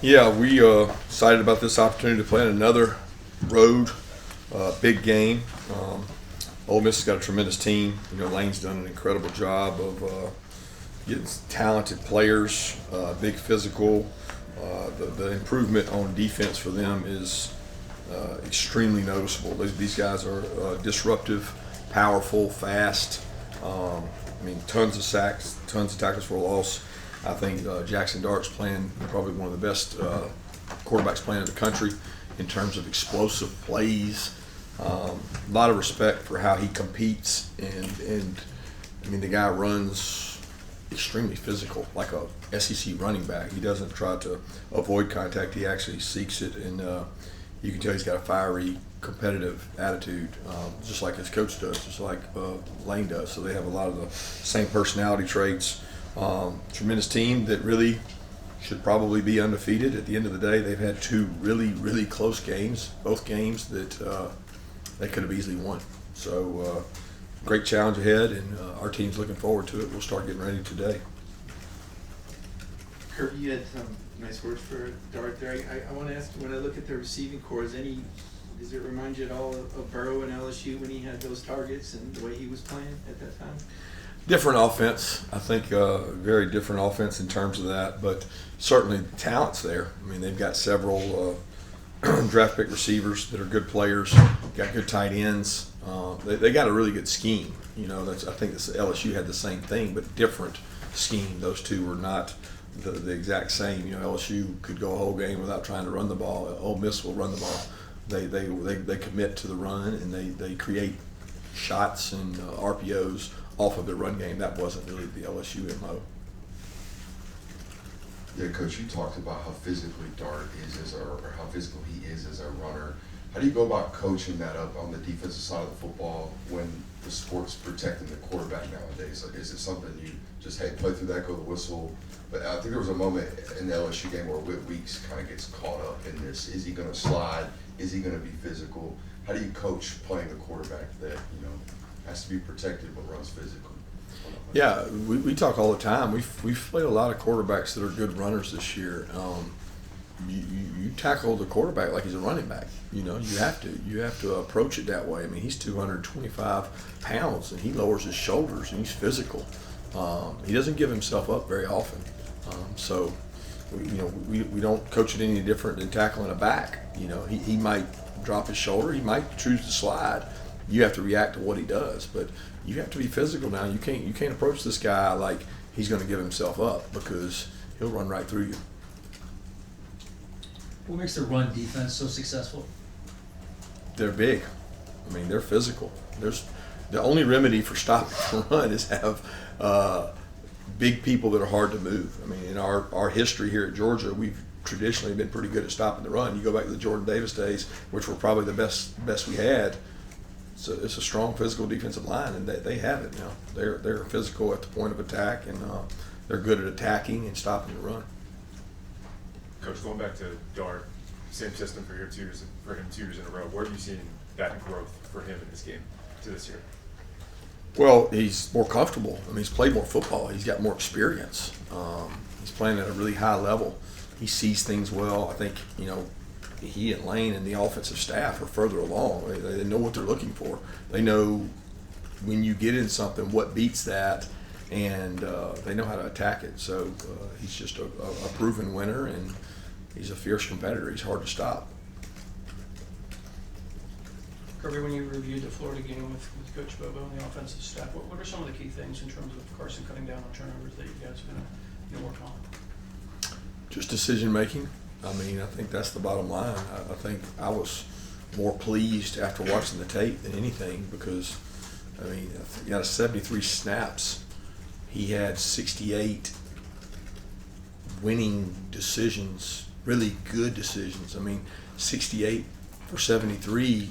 Yeah, we excited about this opportunity to play in another road big game. Ole Miss has got a tremendous team. Lane's done an incredible job of getting talented players, big physical. The improvement on defense for them is extremely noticeable. These guys are disruptive, powerful, fast. Tons of sacks, tons of tackles for a loss. I think Jackson Dart's playing probably one of the best quarterbacks playing in the country in terms of explosive plays. A lot of respect for how he competes, and the guy runs extremely physical, like a SEC running back. He doesn't try to avoid contact; he actually seeks it, and you can tell he's got a fiery, competitive attitude, just like his coach does, just like Lane does. So they have a lot of the same personality traits. Tremendous team that really should probably be undefeated. At the end of the day, they've had two really, really close games, both games that they could have easily won. So great challenge ahead, and our team's looking forward to it. We'll start getting ready today. Kirby, you had some nice words for Dart there. I want to ask you, when I look at the receiving corps, does it remind you at all of Burrow and LSU when he had those targets and the way he was playing at that time? Different offense, I think, very different offense in terms of that, but certainly talent's there. They've got several draft pick receivers that are good players, got good tight ends. They got a really good scheme. I think LSU had the same thing, but different scheme. Those two were not the exact same. LSU could go a whole game without trying to run the ball. Ole Miss will run the ball. They commit to the run, and they create shots and RPOs off of their run game. That wasn't really the LSU MO. Yeah, Coach, you talked about how physically Dart is or how physical he is as a runner. How do you go about coaching that up on the defensive side of the football when the sport's protecting the quarterback nowadays? Is it something you just, hey, play through that, go to the whistle? But I think there was a moment in the LSU game where Whit Weeks kind of gets caught up in this. Is he going to slide? Is he going to be physical? How do you coach playing a quarterback that, has to be protected but runs physically? Yeah, we talk all the time. We've played a lot of quarterbacks that are good runners this year. You tackle the quarterback like he's a running back. You have to approach it that way. He's 225 pounds and he lowers his shoulders and he's physical. He doesn't give himself up very often. So we don't coach it any different than tackling a back. He might drop his shoulder, he might choose to slide. You have to react to what he does, but you have to be physical now. You can't approach this guy like he's going to give himself up, because he'll run right through you. What makes the run defense so successful? They're big. They're physical. The only remedy for stopping the run is have big people that are hard to move. In our history here at Georgia, we've traditionally been pretty good at stopping the run. You go back to the Jordan Davis days, which were probably the best we had. So it's a strong physical defensive line, and they have it now. They're physical at the point of attack, and they're good at attacking and stopping the run. Coach, going back to Dart, same system for him 2 years in a row. Where have you seen that growth for him in this game to this year? Well, he's more comfortable. He's played more football. He's got more experience. He's playing at a really high level. He sees things well. I think, he and Lane and the offensive staff are further along. They know what they're looking for. They know when you get in something, what beats that, and they know how to attack it. So he's just a proven winner, and he's a fierce competitor. He's hard to stop. Kirby, when you reviewed the Florida game with Coach Bobo and the offensive staff, what are some of the key things in terms of Carson cutting down on turnovers that you guys are going to work on? Just decision making. I think that's the bottom line. I think I was more pleased after watching the tape than anything, because he had 73 snaps. He had 68 winning decisions, really good decisions. 68 for 73,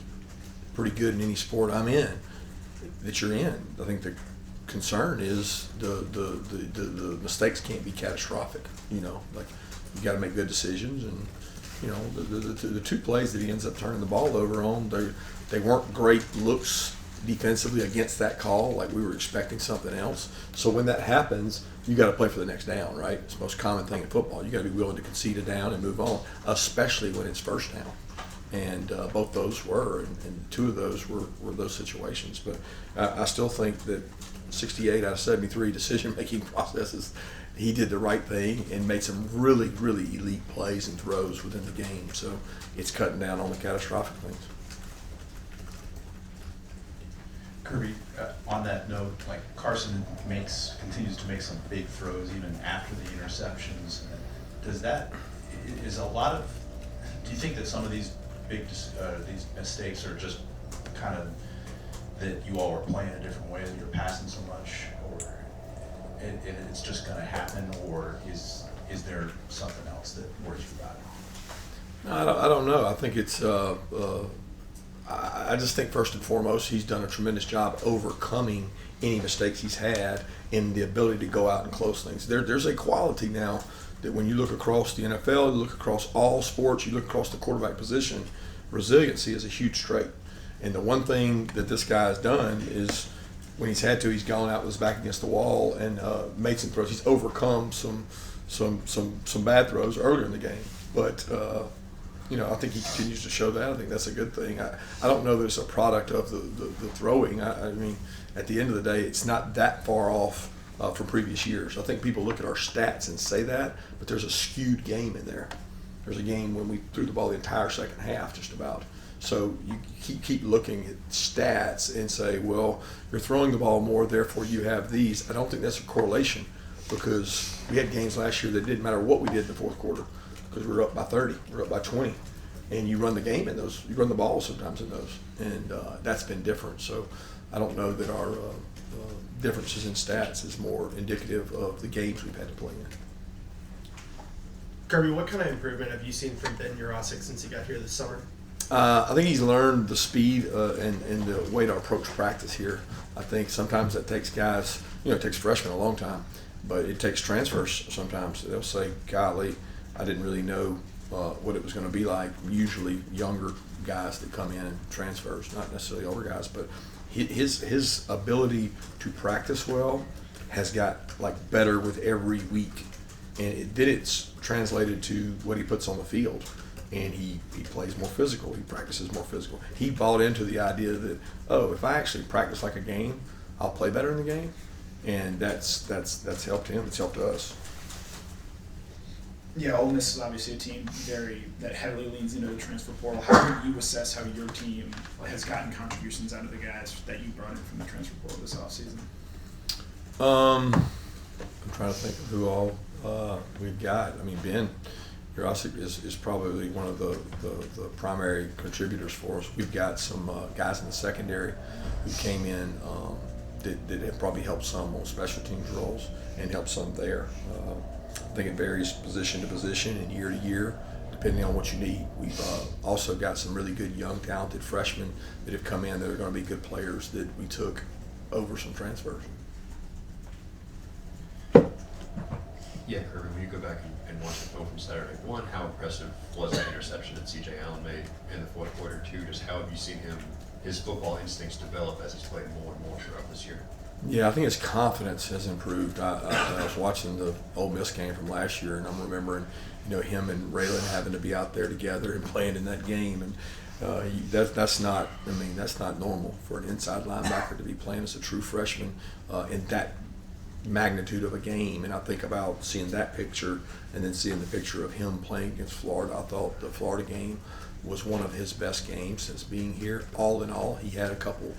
pretty good in any sport I'm in that you're in. I think the concern is the mistakes can't be catastrophic. You got to make good decisions, and the two plays that he ends up turning the ball over on, they weren't great looks defensively against that call. Like, we were expecting something else. So when that happens, you got to play for the next down, right? It's the most common thing in football. You got to be willing to concede a down and move on, especially when it's first down. And both those were, and two of those were those situations. But I still think that 68 out of 73 decision-making processes, he did the right thing and made some really, really elite plays and throws within the game. So it's cutting down on the catastrophic things. Kirby, on that note, like Carson continues to make some big throws even after the interceptions. Is a lot of, do you think that some of these these mistakes are just kind of that you all were playing a different way, that you're passing so much, or it's just going to happen, or is there something else that worries you about it? I don't know. I think it's I just think first and foremost he's done a tremendous job overcoming any mistakes he's had in the ability to go out and close things. There's a quality now that when you look across the NFL, you look across all sports, you look across the quarterback position, resiliency is a huge trait. And the one thing that this guy has done is when he's had to, he's gone out with his back against the wall and made some throws. He's overcome some bad throws earlier in the game. But I think he continues to show that. I think that's a good thing. I don't know that it's a product of the throwing. I mean, at the end of the day, it's not that far off from previous years. I think people look at our stats and say that, but there's a skewed game in there. There's a game when we threw the ball the entire second half, just about. So you keep looking at stats and say, well, you're throwing the ball more, therefore you have these. I don't think that's a correlation, because we had games last year that didn't matter what we did in the fourth quarter, because we were up by 30, we were up by 20, and you run the game in those. You run the ball sometimes in those, and that's been different. So I don't know that our differences in stats is more indicative of the games we've had to play in. Kirby, what kind of improvement have you seen from Ben Urosic since he got here this summer? I think he's learned the speed and the way to approach practice here. I think sometimes that takes guys, it takes freshmen a long time, but it takes transfers sometimes. They'll say, golly, I didn't really know what it was going to be like. Usually younger guys that come in and transfers, not necessarily older guys, but his ability to practice well has got better with every week, and it's translated to what he puts on the field. And he plays more physical. He practices more physical. He bought into the idea that, if I actually practice like a game, I'll play better in the game, and that's helped him. It's helped us. Yeah, Ole Miss is obviously a team that heavily leans into the transfer portal. How do you assess how your team has gotten contributions out of the guys that you brought in from the transfer portal this offseason? I'm trying to think of who all we've got. I mean, Ben Urosic is probably one of the primary contributors for us. We've got some guys in the secondary who came in that have probably helped some on special teams roles and helped some there. I think it varies position to position and year to year, depending on what you need. We've also got some really good young, talented freshmen that have come in that are going to be good players that we took over some transfers. Yeah, Kirby, when you go back and watch the film from Saturday, one, how impressive was that interception that C.J. Allen made in the fourth quarter? Two, just how have you seen his football instincts develop as he's played more and more throughout this year? Yeah, I think his confidence has improved. I was watching the Ole Miss game from last year, and I'm remembering, him and Raylan having to be out there together and playing in that game, and that's not normal for an inside linebacker to be playing as a true freshman in that magnitude of a game. And I think about seeing that picture and then seeing the picture of him playing against Florida. I thought the Florida game was one of his best games since being here. All in all, he had a couple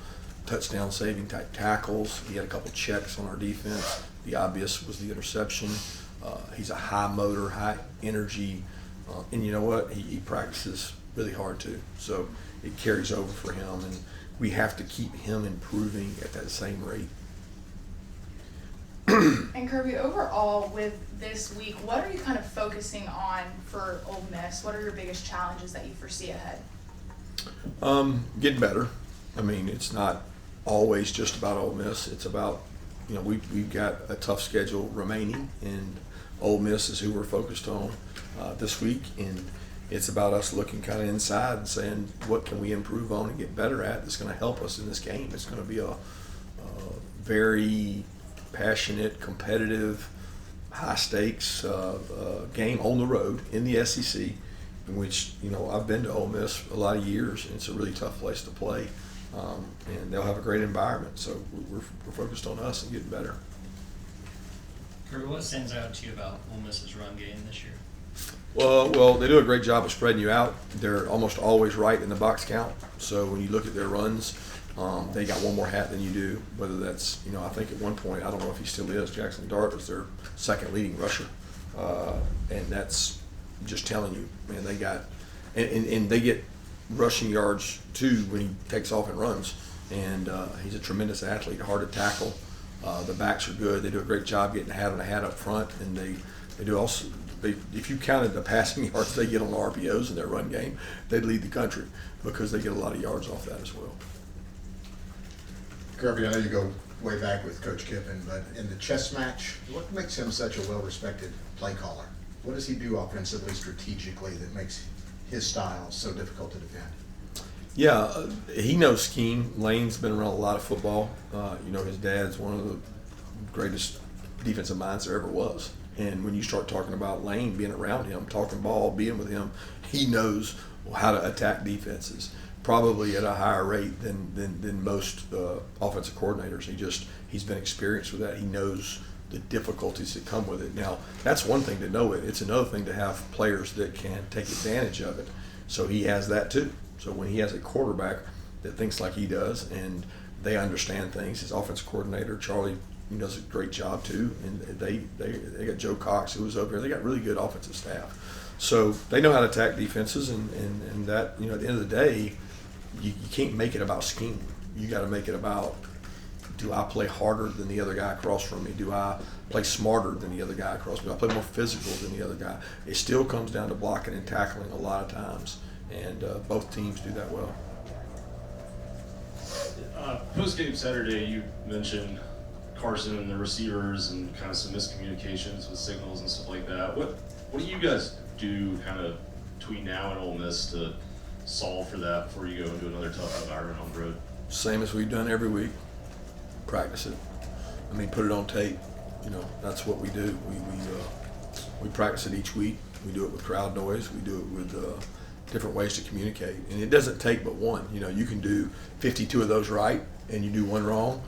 touchdown saving type tackles. He had a couple checks on our defense. The obvious was the interception. He's a high motor, high energy, and you know what? He practices really hard too. So it carries over for him, and we have to keep him improving at that same rate. And Kirby, overall with this week, what are you kind of focusing on for Ole Miss? What are your biggest challenges that you foresee ahead? Getting better. I mean, it's not always just about Ole Miss. It's about, we've got a tough schedule remaining, and Ole Miss is who we're focused on this week. And it's about us looking kind of inside and saying, what can we improve on and get better at that's going to help us in this game? It's going to be a very passionate, competitive, high stakes game on the road in the SEC, in which, you know, I've been to Ole Miss a lot of years, and it's a really tough place to play. And they'll have a great environment, so we're focused on us and getting better. Kirby, what stands out to you about Ole Miss's run game this year? Well, they do a great job of spreading you out. They're almost always right in the box count. So when you look at their runs, they got one more hat than you do. Whether that's, you know, I think at one point, I don't know if he still is, Jackson Dart was their second leading rusher. And that's just telling you, man, they got, and they get rushing yards too when he takes off and runs. And he's a tremendous athlete, hard to tackle. The backs are good. They do a great job getting a hat on a hat up front, and they do also. If you counted the passing yards they get on RPOs in their run game, they'd lead the country because they get a lot of yards off that as well. Kirby, I know you go way back with Coach Kiffin, but in the chess match, what makes him such a well-respected play caller? What does he do offensively, strategically, that makes his style so difficult to defend? Yeah, he knows scheme. Lane's been around a lot of football. You know, his dad's one of the greatest defensive minds there ever was. And when you start talking about Lane being around him, talking ball, being with him, he knows how to attack defenses, probably at a higher rate than most offensive coordinators. He's been experienced with that. He knows the difficulties that come with it. Now, that's one thing to know it. It's another thing to have players that can take advantage of it. So he has that too. So when he has a quarterback that thinks like he does and they understand things, his offensive coordinator, Charlie, does a great job too. And they got Joe Cox, who was over there. They got really good offensive staff. So they know how to attack defenses, and that, you know, at the end of the day, you can't make it about scheme. You got to make it about, do I play harder than the other guy across from me? Do I play smarter than the other guy across from me? Do I play more physical than the other guy? It still comes down to blocking and tackling a lot of times, and both teams do that well. Post-game Saturday, you mentioned Carson and the receivers and kind of some miscommunications with signals and stuff like that. What do you guys do kind of between now and Ole Miss to solve for that before you go into another tough environment on the road? Same as we've done every week. Practice it. I mean, put it on tape. You know, that's what we do. We practice it each week. We do it with crowd noise. We do it with different ways to communicate. And it doesn't take but one. You know, you can do 52 of those right, and you do one wrong,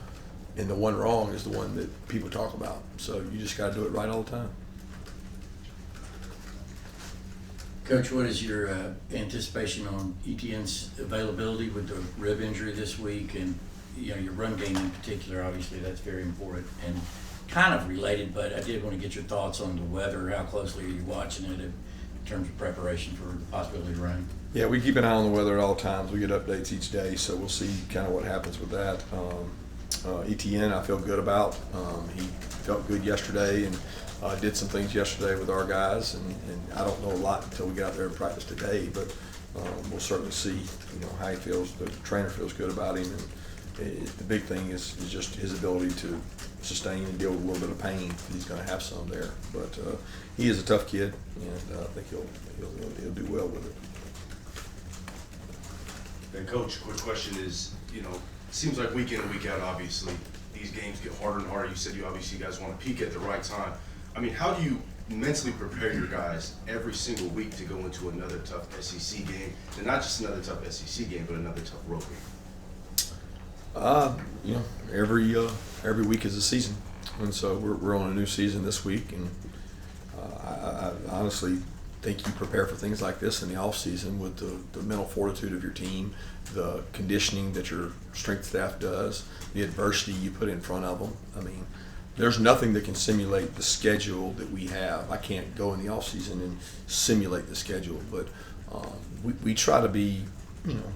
and the one wrong is the one that people talk about. So you just got to do it right all the time. Coach, what is your anticipation on Etienne's availability with the rib injury this week? And, you know, your run game in particular, obviously that's very important and kind of related, but I did want to get your thoughts on the weather. How closely are you watching it in terms of preparation for the possibility of rain? Yeah, we keep an eye on the weather at all times. We get updates each day, so we'll see kind of what happens with that. Etienne, I feel good about. He felt good yesterday and did some things yesterday with our guys, and I don't know a lot until we get out there and practice today, but we'll certainly see, you know, how he feels. The trainer feels good about him, and the big thing is just his ability to sustain and deal with a little bit of pain. He's going to have some there, but he is a tough kid, and I think he'll do well with it. And Coach, quick question is, you know, it seems like week in and week out, obviously, these games get harder and harder. You said you guys want to peak at the right time. I mean, how do you mentally prepare your guys every single week to go into another tough SEC game, and not just another tough SEC game, but another tough road game? You know, every week is a season, and so we're on a new season this week, and I honestly think you prepare for things like this in the off season with the mental fortitude of your team, the conditioning that your strength staff does, the adversity you put in front of them. I mean, there's nothing that can simulate the schedule that we have. I can't go in the off season and simulate the schedule, but we try to be, you know,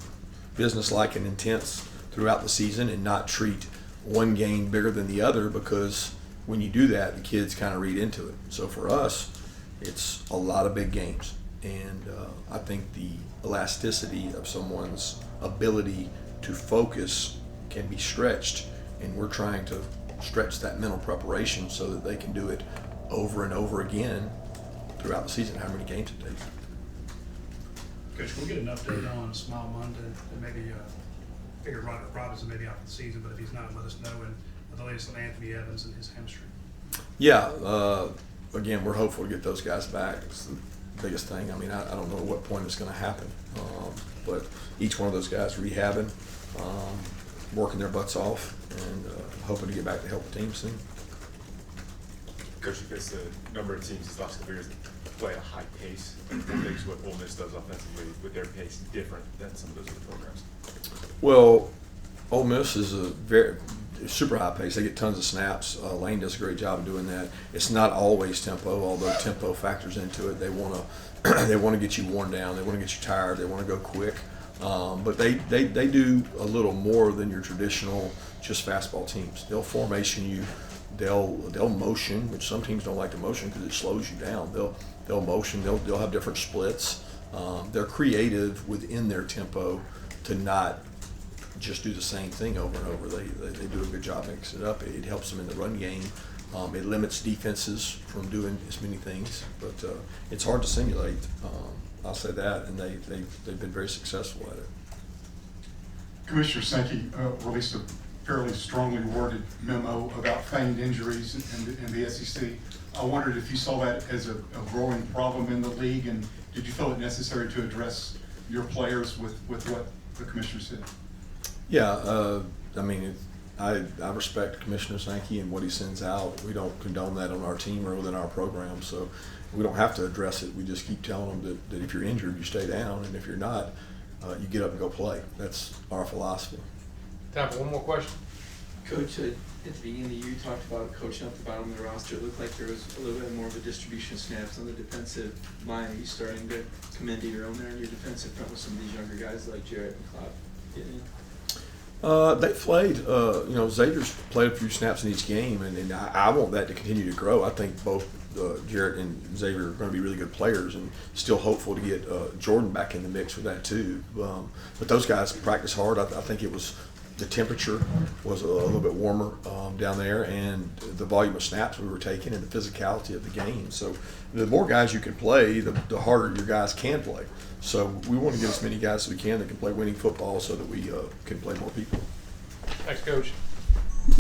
businesslike and intense throughout the season and not treat one game bigger than the other, because when you do that, the kids kind of read into it. So for us, it's a lot of big games, and I think the elasticity of someone's ability to focus can be stretched, and we're trying to stretch that mental preparation so that they can do it over and over again throughout the season, how many games it takes. Coach, can we get an update on Smile Monday and maybe figure Roderick Robinson maybe out for the season, but if he's not, let us know. And the latest on Anthony Evans and his hamstring? Yeah, again, we're hopeful to get those guys back. It's the biggest thing. I mean, I don't know at what point it's going to happen, but each one of those guys rehabbing, working their butts off, and hoping to get back to help the team soon. Coach, against the number of teams these last couple years that play at a high pace, what makes what Ole Miss does offensively with their pace different than some of those other programs? Well, Ole Miss is a very super high pace. They get tons of snaps. Lane does a great job of doing that. It's not always tempo, although tempo factors into it. They want to get you worn down. They want to get you tired. They want to go quick. But they do a little more than your traditional just fastball teams. They'll formation you. They'll motion, which some teams don't like to motion because it slows you down. They'll motion. They'll have different splits. They're creative within their tempo to not just do the same thing over and over. They do a good job mixing it up. It helps them in the run game. It limits defenses from doing as many things, but it's hard to simulate. I'll say that, and they've been very successful at it. Commissioner Sankey released a fairly strongly worded memo about feigned injuries in the SEC. I wondered if you saw that as a growing problem in the league, and did you feel it necessary to address your players with what the commissioner said? Yeah, I mean, I respect Commissioner Sankey and what he sends out. We don't condone that on our team or within our program, so we don't have to address it. We just keep telling them that if you're injured, you stay down, and if you're not, you get up and go play. That's our philosophy. Time for one more question. Coach, at the beginning of the year, you talked about coaching up the bottom of the roster. It looked like there was a little bit more of a distribution of snaps on the defensive line. Are you starting to come into your own there in your defensive front with some of these younger guys like Jarrett and Klopp getting in? They played, Xavier's played a few snaps in each game, and I want that to continue to grow. I think both Jarrett and Xavier are going to be really good players, and still hopeful to get Jordan back in the mix with that too. But those guys practice hard. I think it was the temperature was a little bit warmer down there, and the volume of snaps we were taking and the physicality of the game. So the more guys you can play, the harder your guys can play. So we want to get as many guys as we can that can play winning football so that we can play more people. Thanks, Coach.